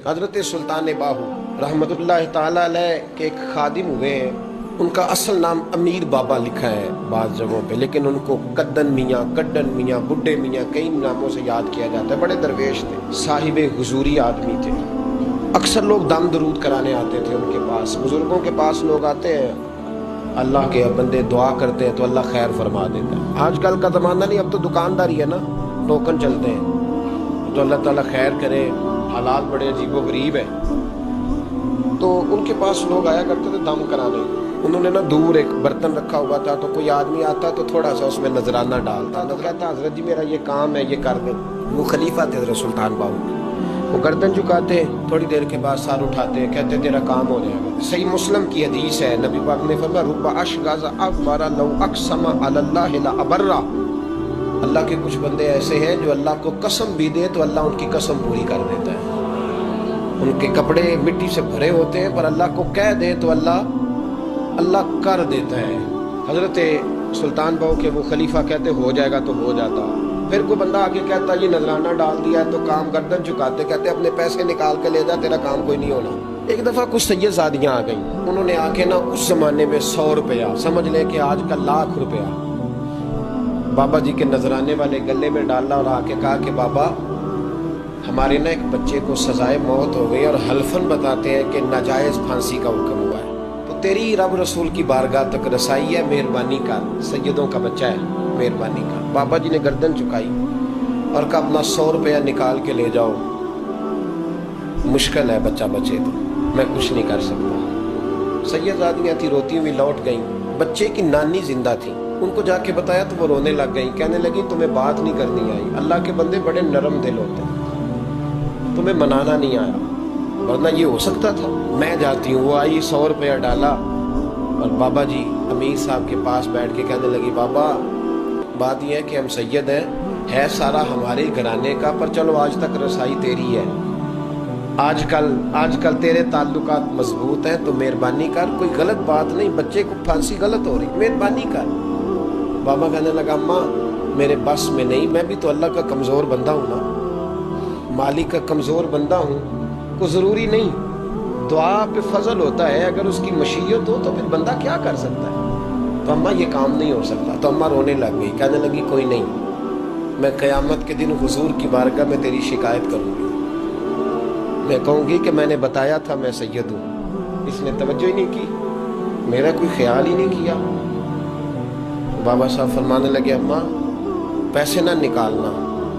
حضرت سلطان باہو رحمتullah تعالی علیہ کے ایک خادم ہوئے ہیں، ان کا اصل نام امیر بابا لکھا ہے بعض جگہوں پہ، لیکن ان کو کدن میاں، کڈن میاں، بڈھے میاں کئی ناموں سے یاد کیا جاتا ہے۔ بڑے درویش تھے، صاحب حضوری آدمی تھے۔ اکثر لوگ دم درود کرانے آتے تھے ان کے پاس۔ بزرگوں کے پاس لوگ آتے ہیں، اللہ کے بندے دعا کرتے ہیں تو اللہ خیر فرما دیتا ہے۔ آج کل کا زمانہ نہیں، اب تو دکانداری ہے نا، ٹوکن چلتے ہیں تو اللہ تعالیٰ خیر کرے۔ حالات بڑے عجیب و غریب ہیں، تو ان کے پاس لوگ آیا کرتے تھے دم کرانے۔ انہوں نے نا دور ایک برتن رکھا ہوا تھا، تو کوئی آدمی آتا تو تھوڑا سا اس میں نذرانہ ڈالتا، تو کہتا حضرت جی میرا یہ کام ہے، یہ کر دیں۔ وہ خلیفہ تھے حضرت سلطان باہو کے، وہ گردن جھکاتے، تھوڑی دیر کے بعد سر اٹھاتے، کہتے تیرا کام ہو جائے گا۔ صحیح مسلم کی حدیث ہے، نبی پاک نے فرمایا رب اشغاز اکبر لو اقسم علی اللہ لابرہ۔ اللہ کے کچھ بندے ایسے ہیں جو اللہ کو قسم بھی دے تو اللہ ان کی قسم پوری کر دیتا ہے۔ ان کے کپڑے مٹی سے بھرے ہوتے ہیں، پر اللہ کو کہہ دے تو اللہ کر دیتا ہے۔ حضرت سلطان باہو کے وہ خلیفہ کہتے ہو جائے گا تو ہو جاتا۔ پھر کوئی بندہ آگے کہتا یہ نذرانہ ڈال دیا ہے تو کام گردن جھکاتے، کہتے اپنے پیسے نکال کے لے جا، تیرا کام کوئی نہیں ہونا۔ ایک دفعہ کچھ سید زادیاں آ گئیں، انہوں نے آ کے نا اس زمانے میں 100 روپیہ، سمجھ لیں کہ آج کا 1,00,000 روپیہ بابا جی کے نذرانے والے گلے میں ڈالا اور آ کے کہا کہ بابا ہمارے نا ایک بچے کو سزائے موت ہو گئی اور حلفاً بتاتے ہیں کہ ناجائز پھانسی کا حکم ہوا ہے، تو تیری رب رسول کی بارگاہ تک رسائی ہے، مہربانی کر، سیدوں کا بچہ ہے، مہربانی کر۔ بابا جی نے گردن چکائی اور کہا اپنا 100 روپیہ نکال کے لے جاؤ، مشکل ہے بچہ بچے تو میں کچھ نہیں کر سکتا۔ سید زادیاں تھی، روتی ہوئی لوٹ گئیں۔ بچے کی نانی زندہ تھی، ان کو جا کے بتایا تو وہ رونے لگ گئیں، کہنے لگی تمہیں بات نہیں کرنی آئی، اللہ کے بندے بڑے نرم دل ہوتے ہیں، تمہیں منانا نہیں آیا، ورنہ یہ ہو سکتا تھا میں جاتی ہوں۔ وہ آئی، 100 روپیہ ڈالا اور بابا جی امیر صاحب کے پاس بیٹھ کے کہنے لگی بابا بات یہ ہے کہ ہم سید ہیں، ہے سارا ہمارے گھرانے کا، پر چلو آج تک رسائی تیری ہے، آج کل تیرے تعلقات مضبوط ہیں تو مہربانی کر، کوئی غلط بات نہیں، بچے کو پھانسی غلط ہو رہی، مہربانی کر۔ بابا کہنے لگا اماں میرے بس میں نہیں، میں بھی تو اللہ کا کمزور بندہ ہوں نا، مالک کا کمزور بندہ ہوں، کو ضروری نہیں، دعا پہ فضل ہوتا ہے، اگر اس کی مشیت ہو تو پھر بندہ کیا کر سکتا ہے۔ تو اماں یہ کام نہیں ہو سکتا، تو اماں رونے لگ گئی، کہنے لگی کوئی نہیں، میں قیامت کے دن حضور کی بارگاہ میں تیری شکایت کروں گی، میں کہوں گی کہ میں نے بتایا تھا میں سید ہوں، اس نے توجہ ہی نہیں کی، میرا کوئی خیال ہی نہیں کیا۔ بابا صاحب فرمانے لگے اماں پیسے نہ نکالنا،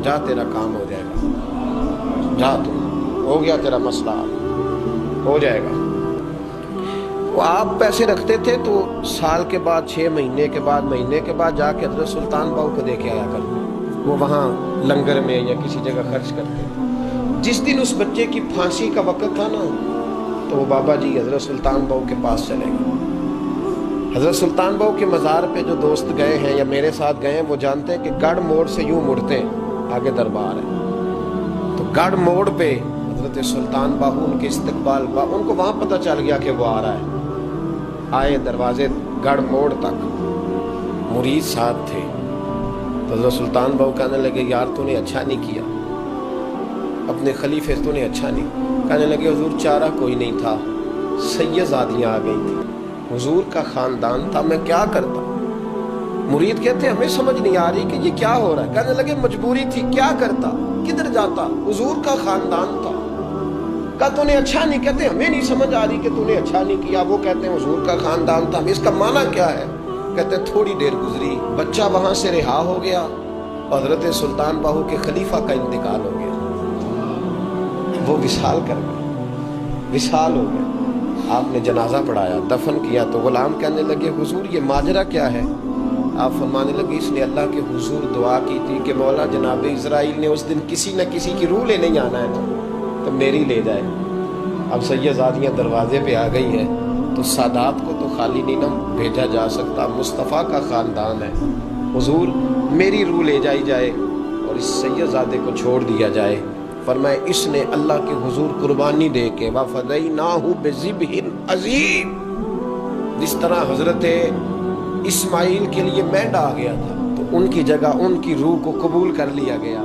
جا تیرا کام ہو جائے گا، جا تم، ہو گیا تیرا مسئلہ، ہو جائے گا۔ وہ آپ پیسے رکھتے تھے تو سال کے بعد، 6 مہینے کے بعد، مہینے کے بعد جا کے حضرت سلطان باہو کو دے کے آیا کرتے، وہ وہاں لنگر میں یا کسی جگہ خرچ کرتے تھے۔ جس دن اس بچے کی پھانسی کا وقت تھا نا، تو وہ بابا جی حضرت سلطان باہو کے پاس چلے گئے۔ حضرت سلطان باہو کے مزار پہ جو دوست گئے ہیں یا میرے ساتھ گئے ہیں وہ جانتے ہیں کہ گڑھ موڑ سے یوں مڑتے ہیں، آگے دربار ہے، تو گڑھ موڑ پہ حضرت سلطان باہو ان کے استقبال، ان کو وہاں پتہ چل گیا کہ وہ آ رہا ہے، آئے دروازے گڑھ موڑ تک، مرید ساتھ تھے، تو حضرت سلطان باہو کہنے لگے یار تو نے اچھا نہیں کیا، اپنے خلیفے تو نے اچھا نہیں۔ کہنے لگے حضور چارہ کوئی نہیں تھا، سید زادیاں آ گئی تھیں، حضور کا خاندان تھا، میں کیا کرتا۔ مرید کہتے ہمیں سمجھ نہیں آ رہی کہ یہ کیا ہو رہا ہے۔ کہنے لگے مجبوری تھی، کیا کرتا، کدھر جاتا، حضور کا خاندان تھا۔ کہا تو نے اچھا نہیں، کہتے ہمیں نہیں سمجھ آ رہی کہ تو نے اچھا نہیں کیا، وہ کہتے ہیں حضور کا خاندان تھا، اس کا معنی کیا ہے؟ کہتے تھوڑی دیر گزری، بچہ وہاں سے رہا ہو گیا، حضرت سلطان باہو کے خلیفہ کا انتقال ہو گیا، وہ وصال کر گئے، وصال ہو گیا، آپ نے جنازہ پڑھایا، دفن کیا، تو غلام کہنے لگے حضور یہ ماجرا کیا ہے؟ آپ فرمانے لگے اس نے اللہ کے حضور دعا کی تھی کہ مولا جناب اسرائیل نے اس دن کسی نہ کسی کی روح لینے جانا ہے تو میری لے جائے۔ اب سید زادیاں دروازے پہ آ گئی ہیں، تو سادات کو تو خالی نہیں نہ بھیجا جا سکتا، مصطفیٰ کا خاندان ہے، حضور میری روح لے جائی جائے اور اس سید زادے کو چھوڑ دیا جائے۔ فرمائے اس نے اللہ کے حضور قربانی دے کے وَفَدَيْنَاهُ بِذِبْحٍ عَظِيمٍ، جس طرح حضرت اسماعیل کے لیے مینڈا آ گیا تھا تو ان کی جگہ ان کی روح کو قبول کر لیا گیا۔